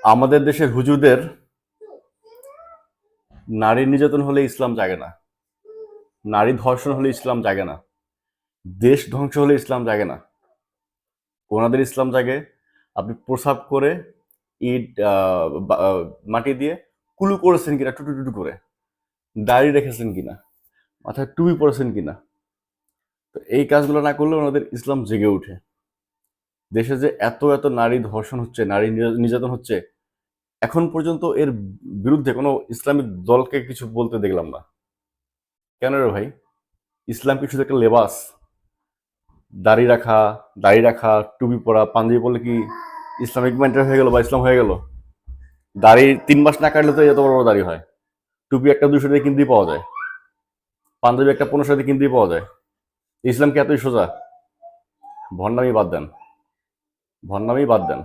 আমাদের দেশের হুজুরদের নারী নির্যাতন হলে ইসলাম জাগে না, নারী ধর্ষণ হলে ইসলাম জাগে না, দেশ ধ্বংস হলে ইসলাম জাগে না। ওনাদের ইসলাম জাগে আপনি প্রসাব করে ইট মাটি দিয়ে কুলু করেছেন কিনা, টুটু টুটু করে দাড়ি রেখেছেন কিনা, মাথায় টুপি পরেছেন কিনা। তো এই কাজগুলো না করলে ওনাদের ইসলাম জেগে ওঠে। দেশে যে এত এত নারী ধর্ষণ হচ্ছে, নারী নির্যাতন হচ্ছে, এখন পর্যন্ত এর বিরুদ্ধে কোনো ইসলামিক দলকে কিছু বলতে দেখলাম না। কেন রে ভাই? ইসলাম কি শুধু একটা লেবাস? দাড়ি রাখা, টুপি পরা, পাঞ্জাবি পরলে কি ইসলামিক মেন্টাল হয়ে গেল বা ইসলাম হয়ে গেল? দাড়ি 3 মাস না কাটলে তো এত বড় বড় দাড়ি হয়। টুপি একটা 200 দিয়ে কিনতেই পাওয়া যায়, পাঞ্জাবি একটা 1500 দিয়ে কিনতেই পাওয়া যায়। ইসলাম কি এতই সোজা? ভণ্ডামি বাদ দেন, ভণ্ডামি বাদ দেন।